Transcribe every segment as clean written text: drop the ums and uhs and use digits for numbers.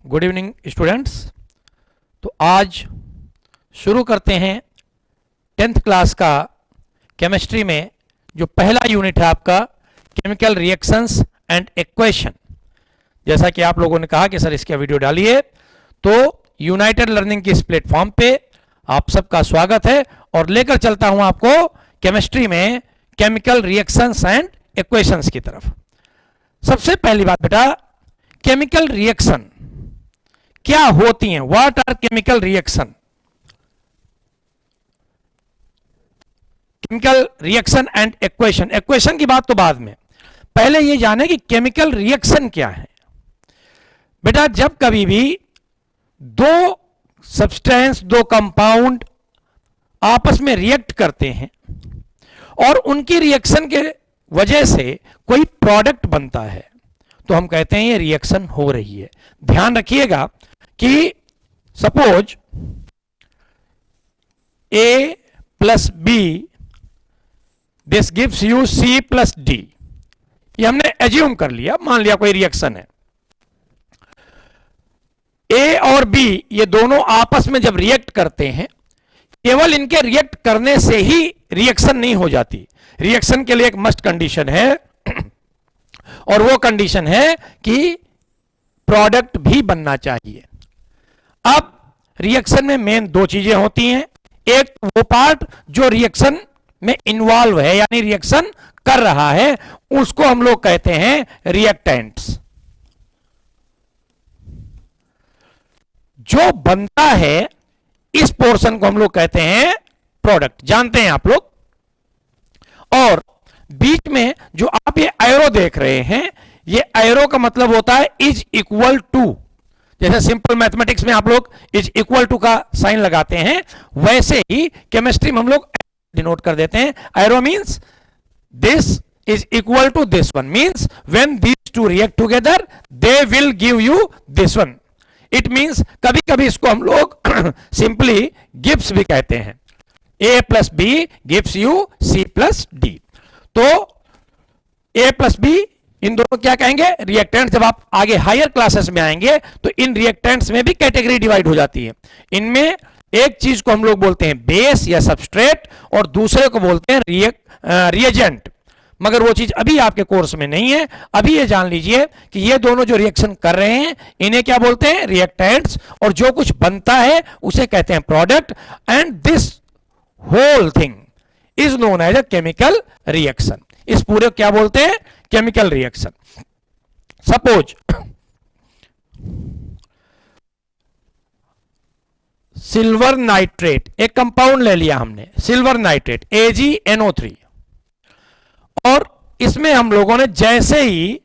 Good evening students. तो आज शुरू करते हैं 10th क्लास का केमिस्ट्री में जो पहला यूनिट है आपका केमिकल रिएक्शंस एंड इक्वेशन। जैसा कि आप लोगों ने कहा कि सर इसका वीडियो डालिए, तो यूनाइटेड लर्निंग के इस प्लेटफॉर्म पे आप सबका स्वागत है और लेकर चलता हूं आपको केमिस्ट्री में केमिकल रिएक्शंस एंड इक्वेशंस की तरफ। सबसे पहली बात बेटा, केमिकल रिएक्शन क्या होती हैं? What are chemical reaction? Chemical reaction and equation. Equation की बात तो बाद में, पहले ये जाने कि केमिकल रिएक्शन क्या है। बेटा जब कभी भी दो सब्सटेंस, दो कंपाउंड आपस में रिएक्ट करते हैं और उनकी रिएक्शन के वजह से कोई प्रोडक्ट बनता है तो हम कहते हैं ये रिएक्शन हो रही है। ध्यान रखिएगा कि suppose A plus B this gives you C plus D, ये हमने एज्यूम कर लिया, मान लिया कोई रिएक्शन है। A और B ये दोनों आपस में जब रिएक्ट करते हैं, केवल इनके रिएक्ट करने से ही रिएक्शन नहीं हो जाती। रिएक्शन के लिए एक मस्ट कंडीशन है और वो कंडीशन है कि प्रोडक्ट भी बनना चाहिए। अब रिएक्शन में मेन दो चीजें होती हैं, एक वो पार्ट जो रिएक्शन में इन्वॉल्व है यानी रिएक्शन कर रहा है, उसको हम लोग कहते हैं रिएक्टेंट्स। जो बनता है इस पोर्शन को हम लोग कहते हैं प्रोडक्ट, जानते हैं आप लोग। और बीच में जो आप ये एरो देख रहे हैं, ये एरो का मतलब होता है इज इक्वल टू। जैसे सिंपल मैथमेटिक्स में आप लोग इज इक्वल टू का साइन लगाते हैं, वैसे ही केमिस्ट्री में हम लोग डिनोट कर देते हैं। Arrow means this is equal to this one, means when these two react together they will give you this one. It means कभी कभी इसको हम लोग सिंपली गिव्स भी कहते हैं। A plus B gives you C plus D. तो A plus B इन दोनों क्या कहेंगे? रिएक्टेंट्स। जब आप आगे हायर क्लासेस में आएंगे तो इन रिएक्टेंट्स में भी कैटेगरी डिवाइड हो जाती है। इनमें एक चीज को हम लोग बोलते हैं बेस या सबस्ट्रेट और दूसरे को बोलते हैं रिएजेंट। मगर वो चीज अभी आपके कोर्स में नहीं है। अभी ये जान लीजिए कि ये दोनों जो रिएक्शन कर रहे हैं इन्हें क्या बोलते हैं? रिएक्टेंट्स। और जो कुछ बनता है उसे कहते हैं product. And this whole thing is known as a chemical reaction. इस पूरे क्या बोलते हैं? Chemical reaction. Suppose silver nitrate, एक कंपाउंड ले लिया हमने सिल्वर नाइट्रेट AgNO3, और इसमें हम लोगों ने जैसे ही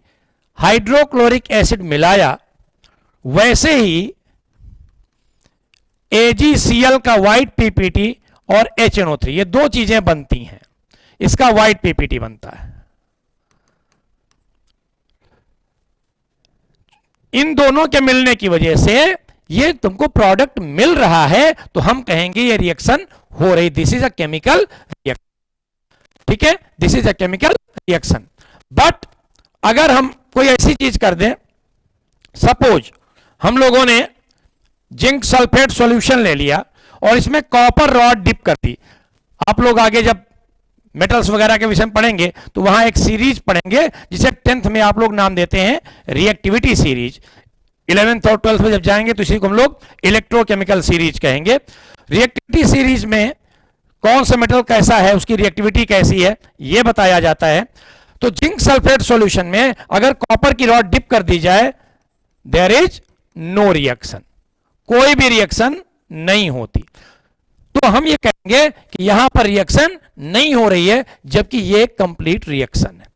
हाइड्रोक्लोरिक एसिड मिलाया वैसे ही AgCl का व्हाइट PPT और HNO3 ये दो चीजें बनती हैं। इसका व्हाइट PPT बनता है। इन दोनों के मिलने की वजह से ये तुमको प्रोडक्ट मिल रहा है तो हम कहेंगे ये रिएक्शन हो रही। This is a chemical reaction. ठीक है, this is a chemical reaction. But अगर हम कोई ऐसी चीज कर दें, सपोज हम लोगों ने जिंक सल्फेट सॉल्यूशन ले लिया और इसमें कॉपर रॉड डिप कर दी। आप लोग आगे जब मेटल्स वगैरह के विषय में पढ़ेंगे तो वहां एक सीरीज पढ़ेंगे जिसे 10th में आप लोग नाम देते हैं रिएक्टिविटी सीरीज। 11th और 12th में जब जाएंगे तो इसी को हम लोग इलेक्ट्रोकेमिकल सीरीज कहेंगे। रिएक्टिविटी सीरीज में कौन सा मेटल कैसा है, उसकी रिएक्टिविटी कैसी है, यह बताया जाता है। तो जिंक सल्फेट सॉल्यूशन में अगर कॉपर की रॉड डिप कर दी जाए, देयर इज नो रिएक्शन, कोई भी रिएक्शन नहीं होती। तो हम ये कहेंगे कि यहां पर रिएक्शन नहीं हो रही है, जबकि ये कंप्लीट रिएक्शन है।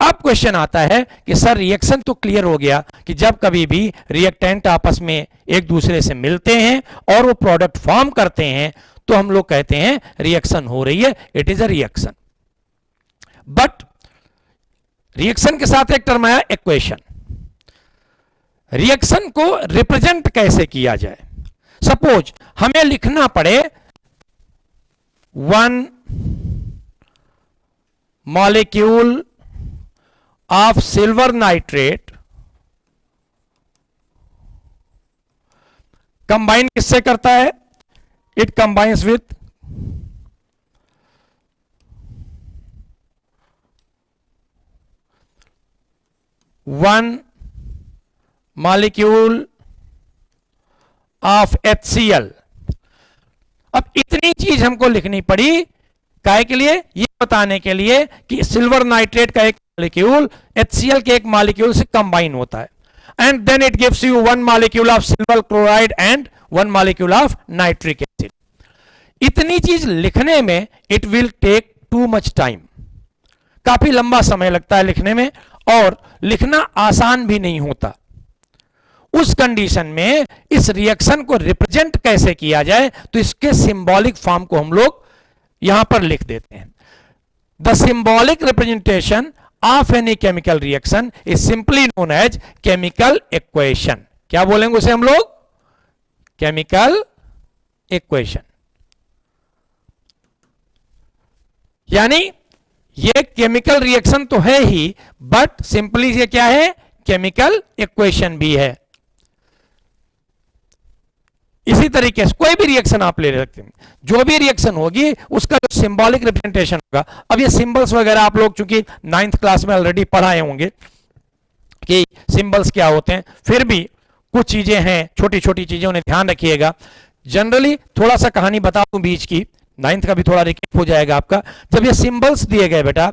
अब क्वेश्चन आता है कि सर रिएक्शन तो क्लियर हो गया कि जब कभी भी रिएक्टेंट आपस में एक दूसरे से मिलते हैं और वो प्रोडक्ट फॉर्म करते हैं तो हम लोग कहते हैं रिएक्शन हो रही है, it is a reaction. But reaction के साथ एक टर्म आया इक्वेशन। रिएक्शन को रिप्रेजेंट कैसे किया जाए? सपोज हमें लिखना पड़े 1 molecule of silver nitrate combine किससे करता है? It combines with one molecule of HCl। अब इतनी चीज हमको लिखनी पड़ी काहे के लिए? ये बताने के लिए कि सिल्वर नाइट्रेट का एक मॉलिक्यूल HCl के एक मॉलिक्यूल से कंबाइन होता है, and then it gives you one molecule of silver chloride and one molecule of nitric acid. इतनी चीज लिखने में it will take too much time, काफी लंबा समय लगता है लिखने में, और लिखना आसान भी नहीं होता। उस कंडीशन में इस रिएक्शन को रिप्रेजेंट कैसे किया जाए, तो इसके सिंबॉलिक फॉर्म को हम लोग यहां पर लिख देते हैं। The symbolic representation of any chemical reaction is simply known as chemical equation. क्या बोलेंगे उसे हम लोग? Chemical equation. यानी ये केमिकल रिएक्शन तो है ही, बट सिंपली ये क्या है? केमिकल इक्वेशन भी है। इसी तरीके से कोई भी रिएक्शन आप ले सकते हैं, जो भी रिएक्शन होगी उसका जो सिंबॉलिक रिप्रेजेंटेशन होगा। अब ये सिंबल्स वगैरह आप लोग चूंकि 9th क्लास में ऑलरेडी पढ़ाए होंगे कि सिंबल्स क्या होते हैं, फिर भी कुछ चीजें हैं, छोटी छोटी चीजें, उन्हें ध्यान रखिएगा। जनरली थोड़ा सा कहानी बता दूं बीच की, 9th का भी थोड़ा रिकेप हो जाएगा आपका। जब ये सिंबल्स दिए गए बेटा,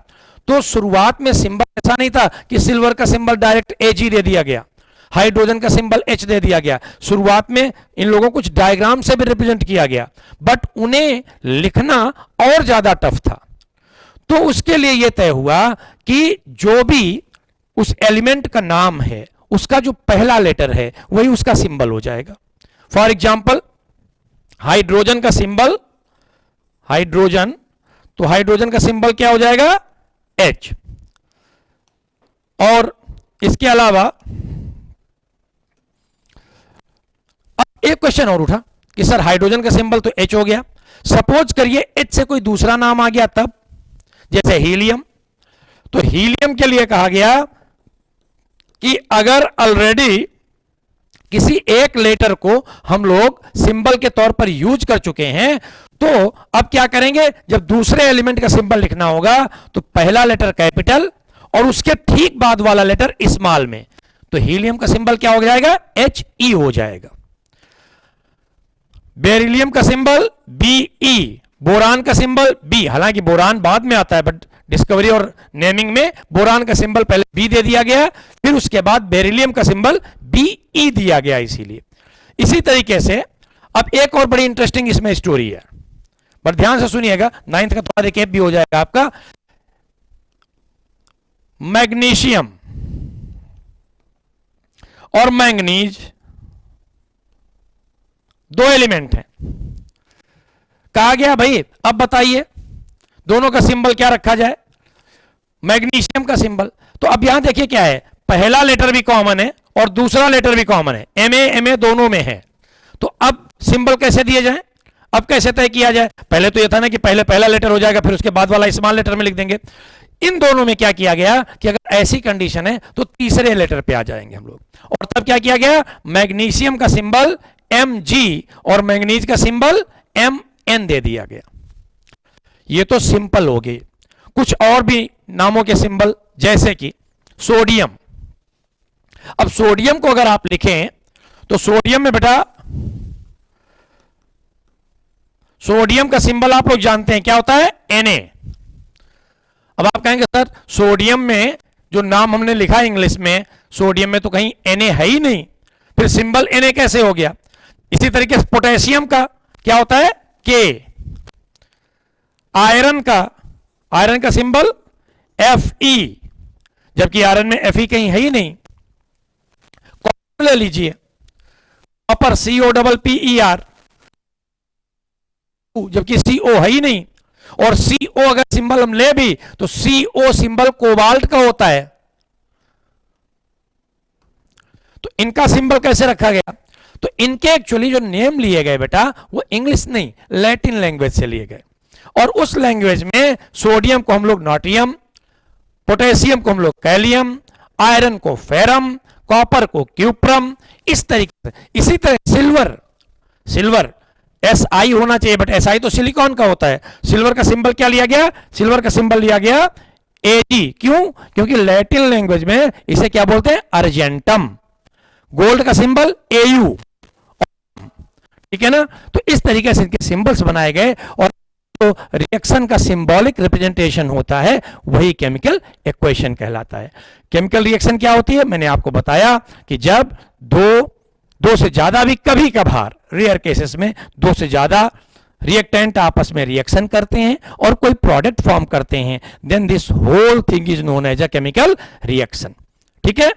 तो शुरुआत में सिंबल ऐसा नहीं था कि सिल्वर का सिंबल डायरेक्ट Ag दे दिया गया, हाइड्रोजन का सिंबल H दे दिया गया। शुरुआत में इन लोगों को कुछ डायग्राम से भी रिप्रेजेंट किया गया, बट उन्हें लिखना और ज्यादा टफ था। तो उसके लिए यह तय हुआ कि जो भी उस एलिमेंट का नाम है, उसका जो पहला लेटर है वही उसका सिंबल हो जाएगा। फॉर एग्जाम्पल हाइड्रोजन का सिंबल, हाइड्रोजन, तो हाइड्रोजन का सिंबल क्या हो जाएगा? H। और इसके अलावा अब एक क्वेश्चन और उठा कि सर हाइड्रोजन का सिंबल तो H हो गया, सपोज करिए H से कोई दूसरा नाम आ गया तब, जैसे हीलियम। तो हीलियम के लिए कहा गया कि अगर ऑलरेडी किसी एक लेटर को हम लोग सिंबल के तौर पर यूज कर चुके हैं, तो अब क्या करेंगे? जब दूसरे एलिमेंट का सिंबल लिखना होगा तो पहला लेटर कैपिटल और उसके ठीक बाद वाला लेटर स्मॉल में, तो हीलियम का सिंबल क्या हो जाएगा? He हो जाएगा। बेरिलियम का सिंबल Be, बोरान का सिंबल B, हालांकि बोरान बाद में आता है, बट डिस्कवरी और नेमिंग में बोरान का सिंबल पहले B दे दिया गया, फिर उसके बाद बेरिलियम का सिंबल Be दिया गया। इसीलिए इसी तरीके से अब एक और बड़ी इंटरेस्टिंग इसमें स्टोरी है, पर ध्यान से सुनिएगा, 9th का थोड़ा रिकेप भी हो जाएगा आपका। मैग्नीशियम और मैंगनीज दो एलिमेंट हैं। कहा गया भाई अब बताइए दोनों का सिंबल क्या रखा जाए? मैग्नीशियम का सिंबल। तो अब यहां देखिए क्या है, पहला लेटर भी कॉमन है और दूसरा लेटर भी कॉमन है, Ma दोनों में है। तो अब सिंबल कैसे दिए जाए? अब कैसे तय किया जाए? पहले तो यह था ना कि पहले पहला लेटर हो जाएगा, फिर उसके बाद वाला स्मॉल लेटर में लिख देंगे। इन दोनों में क्या किया गया कि अगर ऐसी कंडीशन है तो तीसरे लेटर पे आ जाएंगे हम लोग, और तब क्या किया गया? मैग्नीशियम का सिंबल Mg और मैंगनीज का सिंबल Mn दे दिया गया। ये तो सिंपल हो गई। कुछ और भी नामों के सिंबल, जैसे कि सोडियम। अब सोडियम को अगर आप लिखें तो सोडियम में बेटा, सोडियम का सिंबल आप लोग जानते हैं क्या होता है? Na। अब आप कहेंगे सर सोडियम में जो नाम हमने लिखा है इंग्लिश में, सोडियम में तो कहीं Na है ही नहीं, फिर सिंबल Na कैसे हो गया? इसी तरीके से पोटेशियम का क्या होता है? K। आयरन का सिंबल Fe, जबकि आयरन में Fe कहीं है ही नहीं। कॉपर ले लीजिए, कॉपर COPPER, जबकि CO है ही नहीं, और CO अगर सिंबल हम ले भी तो CO सिंबल कोबाल्ट का होता है। तो इनका सिंबल कैसे रखा गया? तो इनके एक्चुअली जो नेम लिए गए बेटा वो इंग्लिश नहीं, लैटिन लैंग्वेज से लिए गए, और उस लैंग्वेज में सोडियम को हम लोग नोटियम, पोटेशियम को हम लोग कैलियम, आयरन को फेरम, कॉपर को क्यूप्रम, इस तरीके से। इसी तरह सिल्वर सिल्वर SI होना चाहिए, बट SI तो सिलिकॉन का होता है। सिल्वर का सिंबल क्या लिया गया? सिल्वर का सिंबल लिया गया AG। क्यों? क्योंकि लैटिन लैंग्वेज में इसे क्या बोलते हैं? अर्जेंटम। गोल्ड का सिंबल AU, ठीक है ना। तो इस तरीके से इनके सिंबल्स बनाए गए और तो रिएक्शन का सिंबॉलिक रिप्रेजेंटेशन होता है, वही केमिकल इक्वेशन कहलाता है। केमिकल रिएक्शन क्या होती है? मैंने आपको बताया कि जब दो से ज्यादा भी, कभी कभार रेयर केसेस में दो से ज्यादा रिएक्टेंट आपस में रिएक्शन करते हैं और कोई प्रोडक्ट फॉर्म करते हैं, then this whole thing is known as a chemical reaction. ठीक है,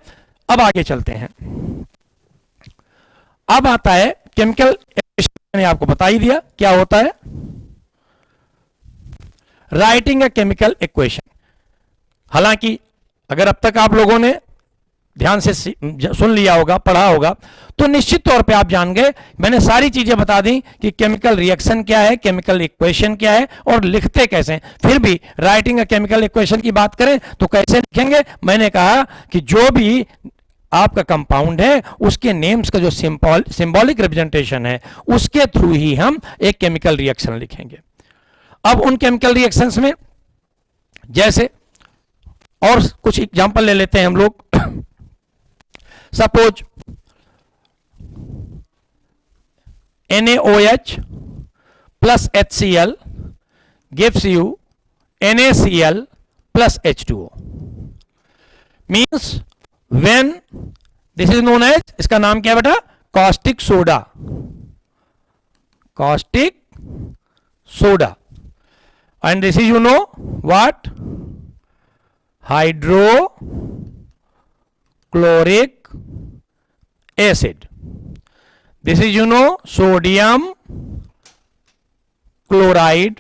अब आगे चलते हैं। अब आता है केमिकल इक्वेशन। मैंने आपको बता ही दिया क्या होता है, राइटिंग अ केमिकल इक्वेशन। हालांकि अगर अब तक आप लोगों ने ध्यान से सुन लिया होगा, पढ़ा होगा, तो निश्चित तौर पे आप जान गए। मैंने सारी चीजें बता दी कि केमिकल रिएक्शन क्या है, केमिकल इक्वेशन क्या है और लिखते कैसे हैं। फिर भी राइटिंग अ केमिकल इक्वेशन की बात करें तो कैसे लिखेंगे? मैंने कहा कि जो भी आपका कंपाउंड है उसके नेम्स का जो सिंबॉलिक रिप्रेजेंटेशन है उसके थ्रू ही हम एक केमिकल रिएक्शन लिखेंगे। अब उन केमिकल रिएक्शंस में जैसे और कुछ एग्जांपल ले लेते हैं हम लोग। Suppose NaOH plus HCl gives you NaCl plus H2O, means when this is known as, इसका नाम क्या है बेटा? caustic soda, caustic soda, and this is, you know what, hydrochloric acid. This is, you know, sodium chloride,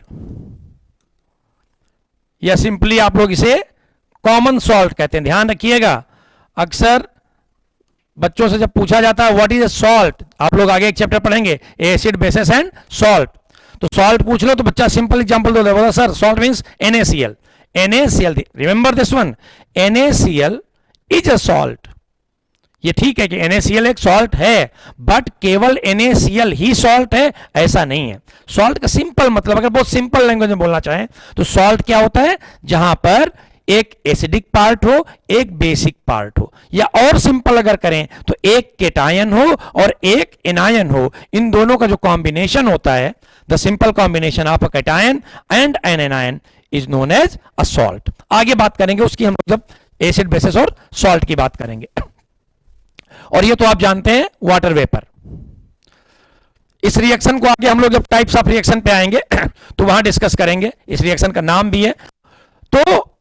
या simply आप लोग इसे common salt कहते हैं। ध्यान रखिएगा, अक्सर बच्चों से जब पूछा जाता है व्हाट इज अ सॉल्ट, आप लोग आगे एक चैप्टर पढ़ेंगे एसिड बेसिस एंड सॉल्ट, तो सॉल्ट पूछ लो तो बच्चा सिंपल एग्जांपल दो देगा, sir salt means NaCl। NaCl, remember this one, NaCl is a salt. ये ठीक है कि NaCl एक सॉल्ट है, बट केवल NaCl ही सॉल्ट है ऐसा नहीं है। सॉल्ट का सिंपल मतलब, अगर बहुत सिंपल लैंग्वेज में बोलना चाहें तो सॉल्ट क्या होता है? जहां पर एक एसिडिक पार्ट हो, एक बेसिक पार्ट हो, या और सिंपल अगर करें तो एक केटायन हो और एक एनायन हो। इन दोनों का जो कॉम्बिनेशन होता है, the simple combination of a cation and an anion is known as a salt. आगे बात करेंगे उसकी हम लोग जब एसिड बेसिस और सॉल्ट की बात करेंगे। और ये तो आप जानते हैं वाटर वेपर। इस रिएक्शन को आगे हम लोग जब टाइप्स ऑफ रिएक्शन पे आएंगे तो वहां डिस्कस करेंगे। इस रिएक्शन का नाम भी है। तो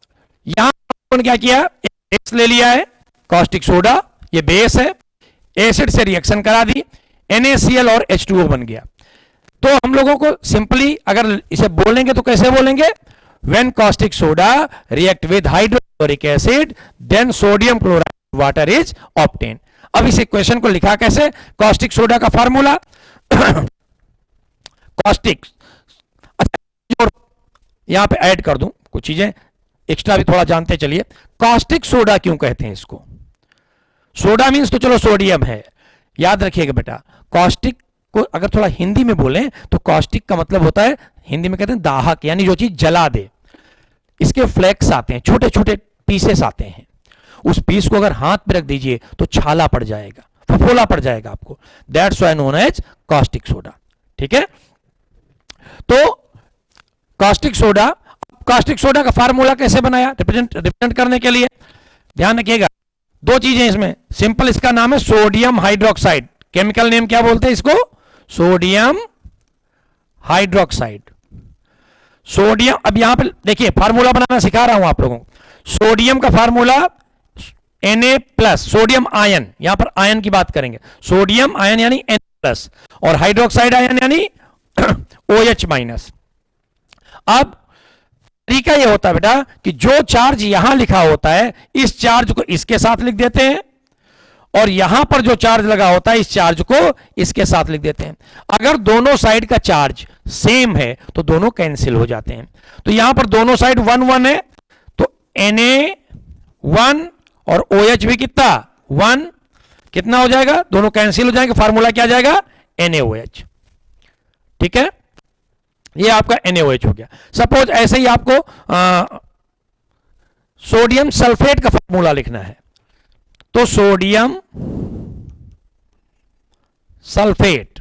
यहां उन्होंने क्या किया, बेस ले लिया है कॉस्टिक सोडा, ये बेस है, एसिड से रिएक्शन करा दी, NaCl और H2O बन गया। तो हम लोगों को सिंपली अगर इसे बोलेंगे तो कैसे बोलेंगे? When caustic soda react with hydrochloric acid then sodium chloride water is obtain. अब इस इक्वेशन को लिखा कैसे? कॉस्टिक सोडा का फार्मूला कॉस्टिक, अच्छा यहां पे ऐड कर दूं कुछ चीजें एक्स्ट्रा भी थोड़ा जानते चलिए। कॉस्टिक सोडा क्यों कहते हैं इसको? सोडा मींस तो चलो सोडियम है, याद रखिएगा बेटा। कॉस्टिक को अगर थोड़ा हिंदी में बोलें तो कॉस्टिक का मतलब होता है, हिंदी में कहते हैं दाहक, यानी जो चीज जला दे। इसके फ्लैक्स आते हैं, छोटे छोटे पीसेस आते हैं, उस पीस को अगर हाथ पे रख दीजिए तो छाला पड़ जाएगा, फफोला पड़ जाएगा आपको। That's why known as caustic soda. ठीक है, तो कॉस्टिक सोडा, कॉस्टिक सोडा का फार्मूला कैसे बनाया रिप्रेजेंट करने के लिए? ध्यान रखिएगा, दो चीजें इसमें। सिंपल इसका नाम है सोडियम हाइड्रोक्साइड। केमिकल नेम क्या बोलते हैं इसको? Sodium hydroxide. सोडियम, अब यहां पर देखिए फार्मूला बनाना सिखा रहा हूं आप लोगों को। सोडियम का formula Na plus, sodium ion, यहां पर आयन की बात करेंगे, सोडियम आयन यानी Na प्लस, और हाइड्रोक्साइड आयन यानी OH माइनस। अब तरीका यह होता है बेटा कि जो चार्ज यहां लिखा होता है इस चार्ज को इसके साथ लिख देते हैं, और यहां पर जो चार्ज लगा होता है इस चार्ज को इसके साथ लिख देते हैं। अगर दोनों साइड का चार्ज सेम है तो दोनों कैंसिल हो जाते हैं। तो यहां पर दोनों साइड 1 1 है, तो Na1 और OH भी कितना 1, कितना हो जाएगा? दोनों कैंसिल हो जाएंगे, फार्मूला क्या आ जाएगा? NaOH। ठीक है, ये आपका NaOH हो गया। सपोज ऐसे ही आपको सोडियम सल्फेट का फॉर्मूला लिखना है, तो सोडियम सल्फेट,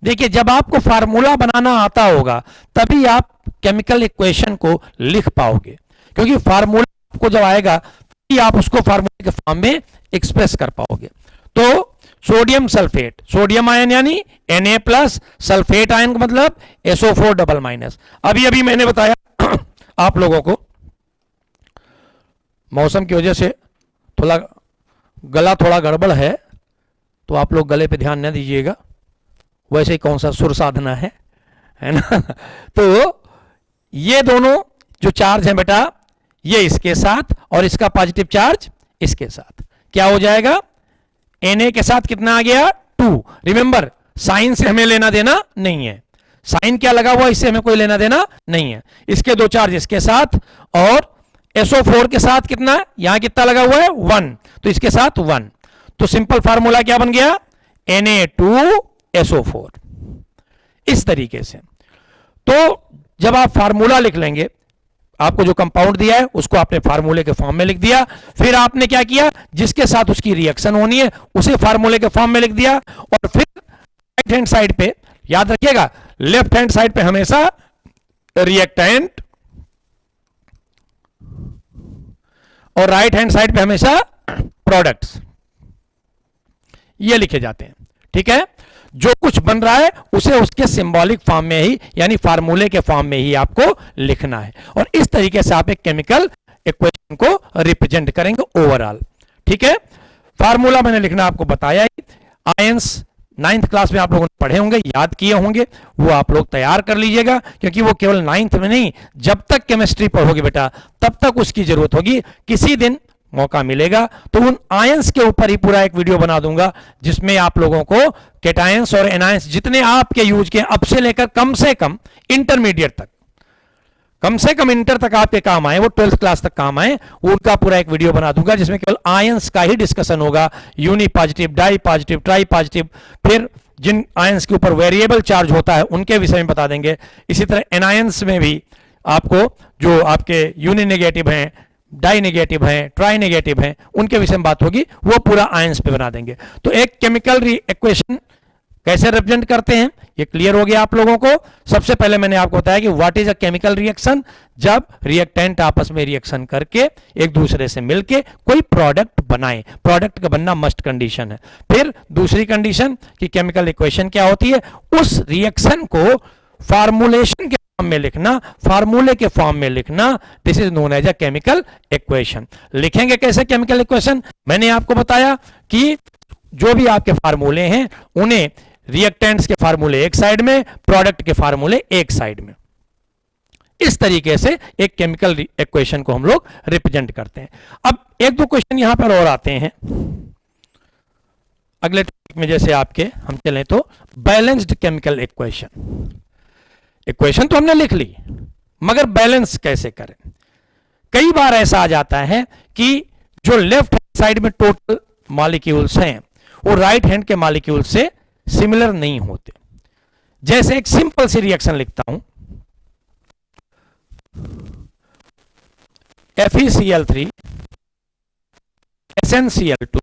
देखिए जब आपको फार्मूला बनाना आता होगा तभी आप केमिकल इक्वेशन को लिख पाओगे, क्योंकि फार्मूला आपको जब आएगा तभी आप उसको फार्मूले के फॉर्म में एक्सप्रेस कर पाओगे। तो सोडियम सल्फेट, सोडियम आयन यानी Na प्लस, सल्फेट आयन का मतलब SO4 डबल माइनस। अभी अभी मैंने बताया आप लोगों को मौसम की वजह से थोड़ा गला थोड़ा गड़बड़ है, तो आप लोग गले पे ध्यान न दीजिएगा, वैसे ही कौन सा सुर साधना है ना। तो ये दोनों जो चार्ज हैं बेटा, ये इसके साथ और इसका पॉजिटिव चार्ज इसके साथ, क्या हो जाएगा, Na के साथ कितना आ गया 2। रिमेंबर साइन से हमें लेना देना नहीं है, साइन क्या लगा हुआ इससे हमें कोई लेना देना नहीं है। इसके दो चार्ज इसके साथ, और SO4 के साथ कितना, यहां कितना लगा हुआ है 1, तो इसके साथ 1। तो सिंपल फार्मूला क्या बन गया, Na2SO4। इस तरीके से तो जब आप फार्मूला लिख लेंगे, आपको जो कंपाउंड दिया है उसको आपने फार्मूले के फॉर्म में लिख दिया, फिर आपने क्या किया, जिसके साथ उसकी रिएक्शन होनी है उसे फार्मूले के फॉर्म में लिख दिया, और फिर राइट हैंड साइड पे याद रखिएगा, लेफ्ट हैंड साइड पे हमेशा रिएक्टेंट और राइट हैंड साइड पे हमेशा प्रोडक्ट्स, ये लिखे जाते हैं। ठीक है, जो कुछ बन रहा है उसे उसके सिंबॉलिक फॉर्म में ही यानी फार्मूले के फॉर्म में ही आपको लिखना है, और इस तरीके से आप एक केमिकल इक्वेशन को रिप्रेजेंट करेंगे ओवरऑल। ठीक है, फार्मूला मैंने लिखना आपको बताया ही, आयंस 9th क्लास में आप लोगों ने पढ़े होंगे, याद किए होंगे, वो आप लोग तैयार कर लीजिएगा, क्योंकि वो केवल 9th में नहीं, जब तक केमिस्ट्री पढ़ोगे बेटा तब तक उसकी जरूरत होगी। किसी दिन मौका मिलेगा तो उन आयंस के ऊपर ही पूरा एक वीडियो बना दूंगा, जिसमें आप लोगों को केटायंस और एनायंस जितने आपके यूज के, अब से लेकर कम से कम इंटरमीडिएट तक, कम से कम इंटर तक आपके काम आए, वो 12th क्लास तक काम आए, उनका पूरा एक वीडियो बना दूंगा, जिसमें केवल आयंस का ही डिस्कशन होगा, unipositive, dipositive, tripositive, फिर जिन आयंस के ऊपर वेरिएबल चार्ज होता है उनके विषय में बता देंगे। इसी तरह एनायंस में भी आपको जो आपके यूनि नेगेटिव हैं, डाई नेगेटिव हैं, ट्राई नेगेटिव हैं, उनके विषय में बात होगी, वो पूरा आयंस पे बना देंगे। तो एक केमिकल इक्वेशन कैसे रिप्रेजेंट करते हैं ये क्लियर हो गया आप लोगों को। सबसे पहले मैंने आपको बताया कि what is a chemical reaction, जब रिएक्टेंट आपस में रिएक्शन करके एक दूसरे से मिलके कोई प्रोडक्ट बनाए, प्रोडक्ट का बनना मस्ट कंडीशन है। फिर दूसरी कंडीशन कि केमिकल इक्वेशन क्या होती है, उस रिएक्शन को फार्मूलेशन के फॉर्म में लिखना, फार्मूले के फॉर्म में लिखना, this is known as a chemical equation. लिखेंगे कैसे केमिकल इक्वेशन, मैंने आपको बताया कि जो भी आपके फार्मूले हैं उन्हें रिएक्टेंट्स के फार्मूले एक साइड में, प्रोडक्ट के फार्मूले एक साइड में, इस तरीके से एक केमिकल इक्वेशन को हम लोग रिप्रेजेंट करते हैं। अब एक दो क्वेश्चन यहां पर और आते हैं अगले टॉपिक में, जैसे आपके हम चलें तो बैलेंस्ड केमिकल इक्वेशन। इक्वेशन तो हमने लिख ली, मगर बैलेंस कैसे करें। कई बार ऐसा आ जाता है कि जो लेफ्ट साइड में टोटल मॉलिक्यूल्स हैं वो राइट हैंड के मॉलिक्यूल से सिमिलर नहीं होते। जैसे एक सिंपल सी रिएक्शन लिखता हूं, FeCl3 SnCl2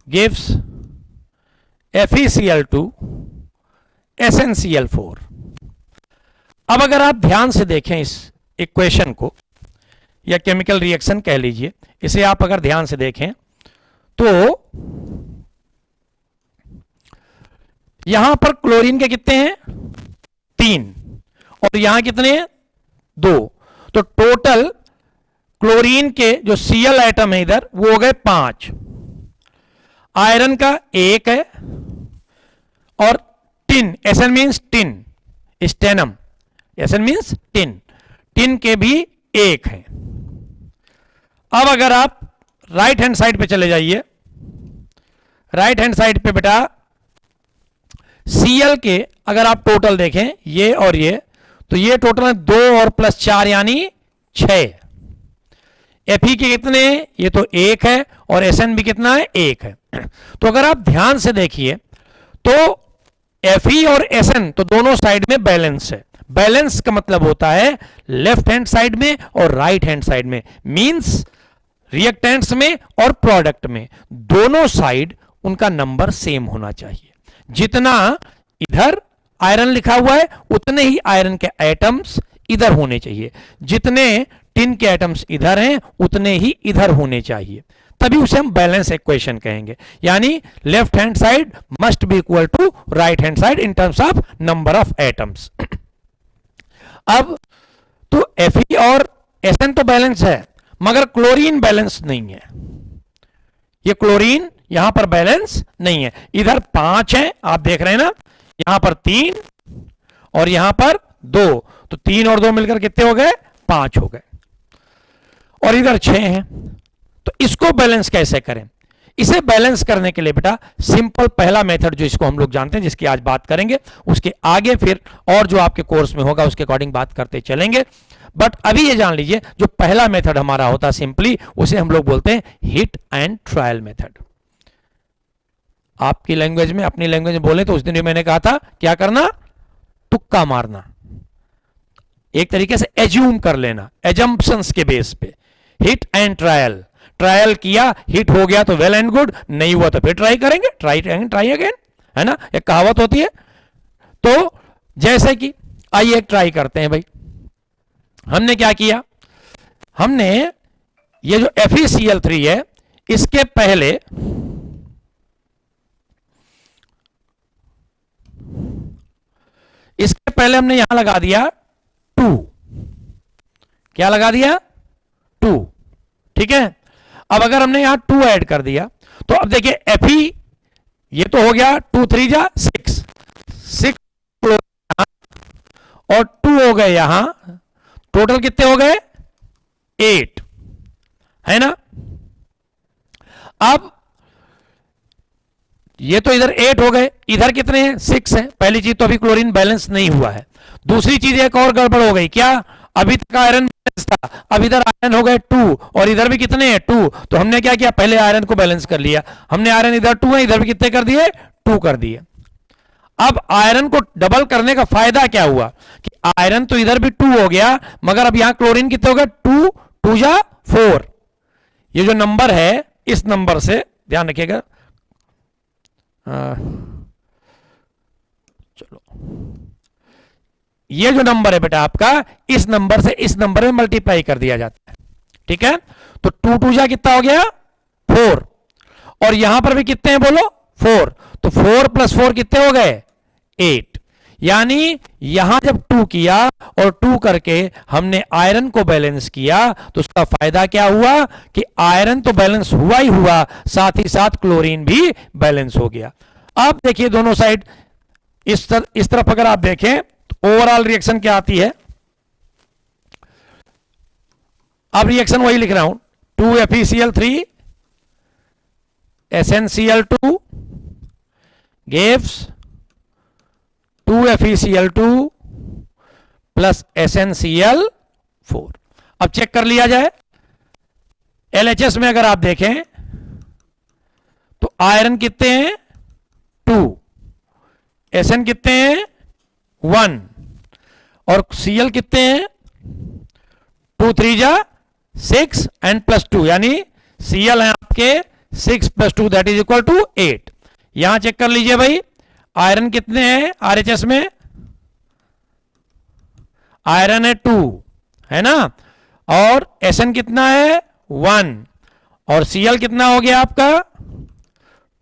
gives FeCl2 SnCl4। अब अगर आप ध्यान से देखें इस इक्वेशन को, या केमिकल रिएक्शन कह लीजिए, इसे आप अगर ध्यान से देखें तो यहां पर क्लोरीन के कितने हैं 3 और यहां कितने हैं 2, तो टोटल क्लोरीन के जो Cl एटम है इधर वो हो गए 5, आयरन का 1 है, और tin, Sn means tin, stannum, Sn means tin, tin के भी 1 है। अब अगर आप राइट हैंड साइड पे चले जाइए, राइट हैंड साइड पे बेटा Cl के अगर आप टोटल देखें ये और ये, तो ये टोटल है 2 और प्लस 4 यानी 6। Fe के कितने हैं, ये तो 1 है, और Sn भी कितना है 1 है। तो अगर आप ध्यान से देखिए तो Fe और Sn तो दोनों साइड में बैलेंस है। बैलेंस का मतलब होता है लेफ्ट हैंड साइड में और राइट हैंड साइड में, मींस रिएक्टेंट्स में और प्रोडक्ट में दोनों साइड उनका नंबर सेम होना चाहिए। जितना इधर आयरन लिखा हुआ है उतने ही आयरन के एटम्स इधर होने चाहिए, जितने टिन के एटम्स इधर हैं उतने ही इधर होने चाहिए, तभी उसे हम बैलेंस इक्वेशन कहेंगे। यानी left hand side must be equal to right hand side in terms of number of atoms. अब तो Fe और Sn तो बैलेंस है मगर क्लोरीन बैलेंस नहीं है। ये क्लोरीन यहां पर बैलेंस नहीं है। इधर 5 है, आप देख रहे हैं ना, यहां पर 3 और यहां पर 2, तो 3 और 2 मिलकर कितने हो गए? 5 हो गए। और इधर 6 हैं, तो इसको बैलेंस कैसे करें? इसे बैलेंस करने के लिए बेटा सिंपल पहला मेथड जो इसको हम लोग जानते हैं, जिसकी आज बात करेंगे, उसके आगे फिर और जो आपके कोर्स में होगा उसके अकॉर्डिंग बात करते चलेंगे। बट अभी ये जान लीजिए जो पहला मेथड हमारा होता है सिंपली, उसे हम लोग बोलते हैं हिट एंड ट्रायल मेथड। आपकी लैंग्वेज में, अपनी लैंग्वेज में बोले तो उस दिन भी मैंने कहा था क्या करना? तुक्का मारना, एक तरीके से एज्यूम कर लेना, एजम्पशंस के बेस पे। हिट एंड ट्रायल, ट्रायल किया, हिट हो गया तो वेल एंड गुड, नहीं हुआ तो फिर ट्राई करेंगे, ट्राई अगेन, है ना, एक कहावत होती है। तो जैसे कि आइए एक ट्राई करते हैं भाई। हमने क्या किया? हमने ये जो FeCl3 है इसके पहले हमने यहां लगा दिया 2। क्या लगा दिया? 2, ठीक है। अब अगर हमने यहां 2 ऐड कर दिया तो अब देखिए Fe ये तो हो गया 2 3 जा 6 और 2 हो गए यहां, टोटल कितने हो गए? 8, है ना। अब ये तो इधर 8 हो गए, इधर कितने हैं? 6 है। पहली चीज तो अभी क्लोरीन बैलेंस नहीं हुआ है। दूसरी चीज एक और गड़बड़ हो गई, क्या? अभी तक आयरन बैलेंस था, अब इधर आयरन हो गए 2 और इधर भी कितने हैं? 2। तो हमने क्या किया? पहले आयरन को बैलेंस कर लिया। हमने आयरन इधर 2 है, इधर भी कितने कर दिए? 2 कर दिए। अब आयरन को डबल करने का फायदा क्या हुआ कि आयरन तो इधर भी 2 हो गया मगर अब यहां क्लोरीन कितने हो गए? 2 2 जा 4। ये जो नंबर है इस नंबर से ध्यान रखिएगा, चलो, ये जो नंबर है बेटा आपका, इस नंबर से इस नंबर में मल्टीप्लाई कर दिया जाता है, ठीक है। तो 2 2 जा कितना हो गया? 4। और यहां पर भी कितने हैं बोलो? 4। तो 4 + 4 कितने हो गए? 8। यानी यहां जब 2 किया और 2 करके हमने आयरन को बैलेंस किया तो उसका फायदा क्या हुआ कि आयरन तो बैलेंस हुआ ही हुआ, साथ ही साथ क्लोरीन भी बैलेंस हो गया। अब देखिए दोनों साइड इस तरफ अगर आप देखें तो ओवरऑल रिएक्शन क्या आती है? अब रिएक्शन वही लिख रहा हूं, 2FeCl3 SnCl2 gives 2FeCl2 plus SnCl4। अब चेक कर लिया जाए, LHS में अगर आप देखें तो आयरन कितने हैं? 2, Sn कितने हैं? 1 और Cl कितने हैं? 2 3 जा 6 एंड +2, यानी Cl है आपके 6 + 2 दैट इज इक्वल टू 8। यहां चेक कर लीजिए भाई, आयरन कितने हैं RHS में? आयरन है 2, है ना, और Sn कितना है? 1 और Cl कितना हो गया आपका?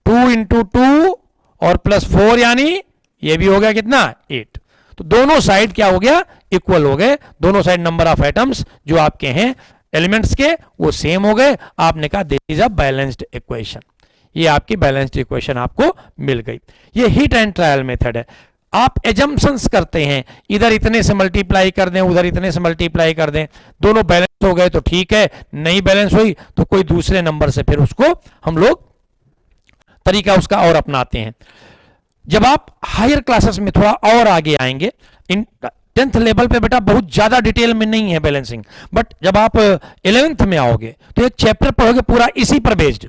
2 × 2 और +4 यानी ये भी हो गया कितना? 8। तो दोनों साइड क्या हो गया? इक्वल हो गए। दोनों साइड नंबर ऑफ एटम्स जो आपके हैं एलिमेंट्स के वो सेम हो गए। आपने कहा this is a balanced equation. ये आपकी बैलेंस्ड इक्वेशन आपको मिल गई। ये हिट एंड ट्रायल मेथड है। आप एजम्पशंस करते हैं, इधर इतने से मल्टीप्लाई कर दें, उधर इतने से मल्टीप्लाई कर दें, दोनों बैलेंस हो गए तो ठीक है, नहीं बैलेंस हुई तो कोई दूसरे नंबर से फिर उसको हम लोग तरीका उसका और अपनाते हैं। जब आप हायर क्लासेस में थोड़ा और आगे आएंगे, इन 10th लेवल पे बेटा बहुत ज्यादा डिटेल में नहीं है बैलेंसिंग, बट जब आप 11th में आओगे तो एक चैप्टर पढ़ोगे पूरा इसी पर बेस्ड,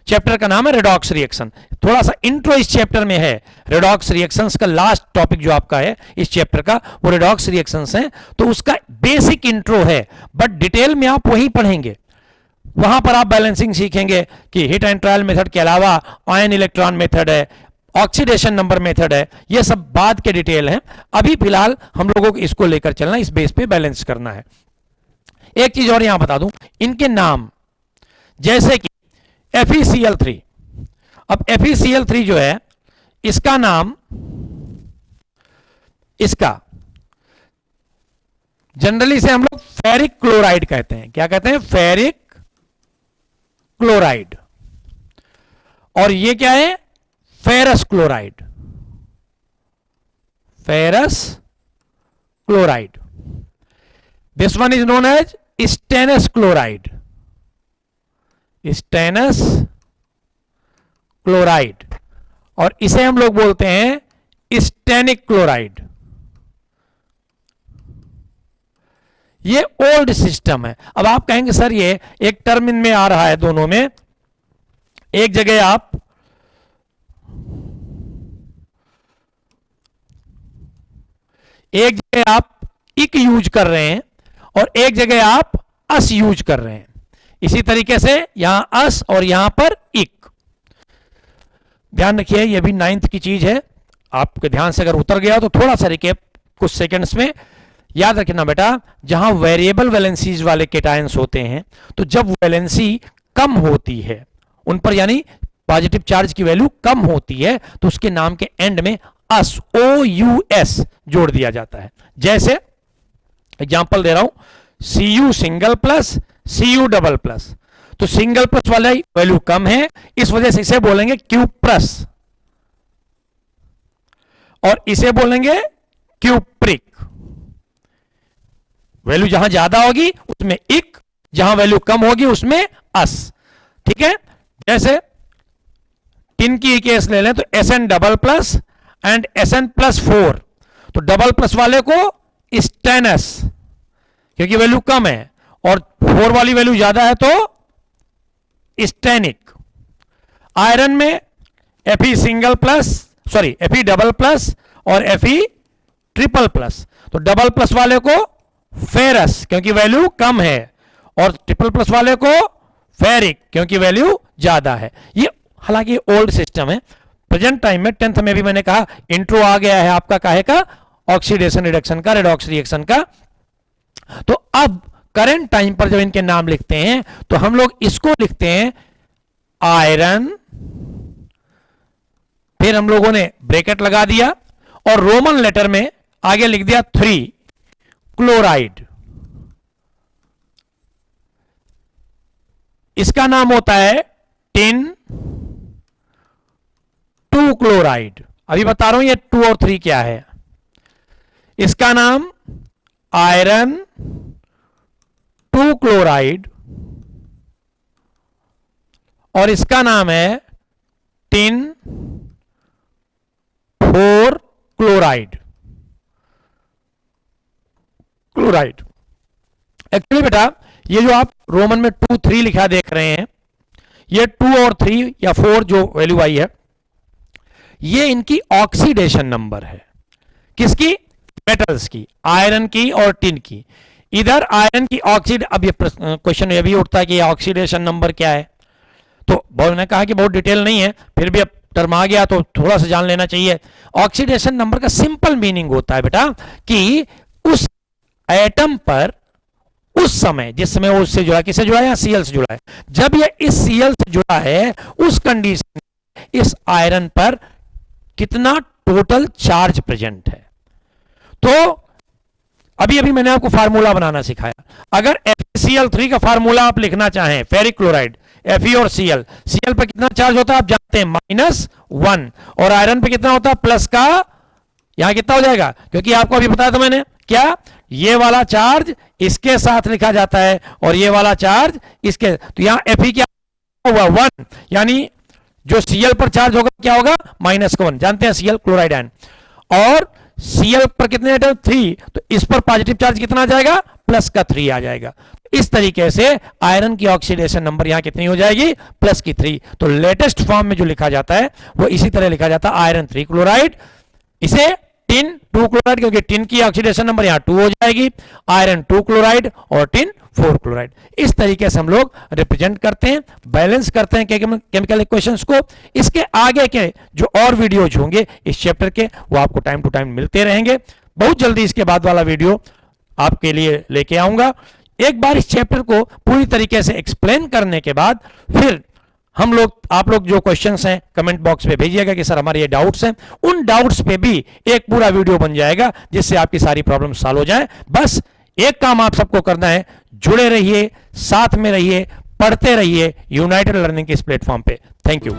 चैप्टर का नाम है रेडॉक्स रिएक्शन। थोड़ा सा इंट्रो इस चैप्टर में है, रेडॉक्स रिएक्शंस का लास्ट टॉपिक जो आपका है इस चैप्टर का वो रेडॉक्स रिएक्शंस हैं, तो उसका बेसिक इंट्रो है, बट डिटेल में आप वही पढ़ेंगे। वहां पर आप बैलेंसिंग सीखेंगे कि हिट एंड ट्रायल मेथड के अलावा आयन इलेक्ट्रॉन मेथड है, ऑक्सीडेशन नंबर मेथड है, ये सब बाद के डिटेल हैं। अभी फिलहाल हम लोगों को इसको लेकर चलना, इस बेस पे बैलेंस करना है। एक चीज और यहां बता दूं, इनके नाम जैसे कि FeCl3, अब FeCl3 जो है इसका नाम, इसका जनरली से हम लोग फेरिक क्लोराइड कहते हैं। क्या कहते हैं? Ferric chloride. और ये क्या है? Ferrous chloride, ferrous chloride. This one is known as stannous chloride, stannous chloride, और इसे हम लोग बोलते हैं स्टेनिक क्लोराइड। ये ओल्ड सिस्टम है। अब आप कहेंगे सर ये एक टर्म इनमें आ रहा है दोनों में, एक जगह आप इक यूज कर रहे हैं और एक जगह आप अस यूज कर रहे हैं। इसी तरीके से यहां अस और यहां पर इक। ध्यान रखिए ये भी 9th की चीज है, आपके ध्यान से अगर उतर गया तो थोड़ा सा रिकेप कुछ सेकंड्स में याद रखना बेटा। जहां वेरिएबल वैलेंसीज वाले केटायंस होते हैं तो जब वैलेंसी कम होती है उन पर, यानी पॉजिटिव चार्ज की वैल्यू कम होती है, तो उसके नाम के एंड में अस, OUS जोड़ दिया जाता है। जैसे एग्जांपल दे रहा हूं, Cu single plus Cu double plus, तो सिंगल प्लस वाला वैल्यू कम है, इस वजह से इसे बोलेंगे क्यूप्रस और इसे बोलेंगे क्यूप्रिक। वैल्यू जहां ज्यादा होगी उसमें इक, जहां वैल्यू कम होगी उसमें अस। ठीक है? जैसे टिन की केस ले लें तो Sn double plus and Sn+4, तो डबल प्लस वाले को स्टेनस क्योंकि वैल्यू कम है, और 4 वाली वैल्यू ज्यादा है तो स्टेनिक। आयरन में Fe single plus, sorry Fe double plus और Fe ट्रिपल प्लस, तो डबल प्लस वाले को फेरस क्योंकि वैल्यू कम है, और ट्रिपल प्लस वाले को फेरिक क्योंकि वैल्यू ज्यादा है। ये हालांकि ओल्ड सिस्टम है। प्रेजेंट टाइम में 10th में भी मैंने कहा इंट्रो आ गया है आपका, काहे का? ऑक्सीडेशन रिडक्शन का, रेडॉक्स रिएक्शन का। तो अब करंट टाइम पर जब इनके नाम लिखते हैं तो हम लोग इसको लिखते हैं आयरन, फिर हम लोगों ने ब्रैकेट लगा दिया और रोमन लेटर में आगे लिख दिया 3 क्लोराइड। इसका नाम होता है टिन 2 क्लोराइड। अभी बता रहा हूं ये 2 और 3 क्या है। इसका नाम आयरन 2 क्लोराइड और इसका नाम है टिन 4 क्लोराइड। क्लोराइड एक्चुअली बेटा ये जो आप रोमन में 2 3 लिखा देख रहे हैं, ये 2 और 3 या 4 जो वैल्यू आई है ये इनकी ऑक्सीडेशन नंबर है। किसकी? मेटल्स की, आयरन की और टिन की। इधर आयरन की ऑक्सीड, अब ये क्वेश्चन ये भी उठता है कि ऑक्सीडेशन नंबर क्या है, तो मैंने कहा कि बहुत डिटेल नहीं है, फिर भी अब टर्म आ गया तो थोड़ा सा जान लेना चाहिए। ऑक्सीडेशन नंबर का सिंपल मीनिंग होता है बेटा कि उस एटम पर उस समय, जिस समय वो उससे जुड़ा, किससे जुड़ा है? Cl से जुड़ा है। जब ये इस Cl से जुड़ा है उस कंडीशन में इस आयरन पर कितना टोटल चार्ज प्रेजेंट है। तो अभी अभी मैंने आपको फार्मूला बनाना सिखाया। अगर FeCl3 का फार्मूला आप लिखना चाहें, फेरिक क्लोराइड, Fe और Cl, Cl पर कितना चार्ज होता है आप जानते हैं, -1, और आयरन पे कितना होता है? प्लस का, यहां कितना हो जाएगा? क्योंकि आपको अभी बताया था मैंने, क्या? ये वाला चार्ज इसके साथ लिखा जाता है और ये वाला चार्ज इसके, तो यहां Fe क्या हुआ? 1, यानी जो Cl पर चार्ज होगा क्या होगा? -1। जानते हैं Cl क्लोराइड आयन, और Cl पर कितने एटम? 3, तो इस पर पॉजिटिव चार्ज कितना आ जाएगा? प्लस का 3 आ जाएगा। इस तरीके से आयरन की ऑक्सीडेशन नंबर यहां कितनी हो जाएगी, +3। तो लेटेस्ट फॉर्म में जो लिखा जाता है वो इसी तरह लिखा जाता है, आयरन 3 क्लोराइड, इसे टिन 2 क्लोराइड, क्योंकि टिन की ऑक्सीडेशन नंबर यहां 2 हो जाएगी, आयरन 2 क्लोराइड और टिन 4 क्लोराइड। इस तरीके से हम लोग रिप्रेजेंट करते हैं, बैलेंस करते हैं केमिकल इक्वेशंस को। इसके आगे के जो और वीडियोज होंगे इस चैप्टर के, वो आपको टाइम टू टाइम मिलते रहेंगे। बहुत जल्दी इसके बाद वाला वीडियो आपके लिए लेके आऊंगा। एक बार इस चैप्टर को पूरी तरीके से एक्सप्लेन करने के बाद फिर आप लोग जो क्वेश्चंस हैं कमेंट बॉक्स में भेजिएगा कि सर हमारे ये डाउट्स हैं, उन डाउट्स पे भी एक पूरा वीडियो बन जाएगा जिससे आपकी सारी प्रॉब्लम सॉल्व हो जाए। बस एक काम आप सबको करना है, जुड़े रहिए, साथ में रहिए, पढ़ते रहिए यूनाइटेड लर्निंग के इस प्लेटफॉर्म पे। Thank you.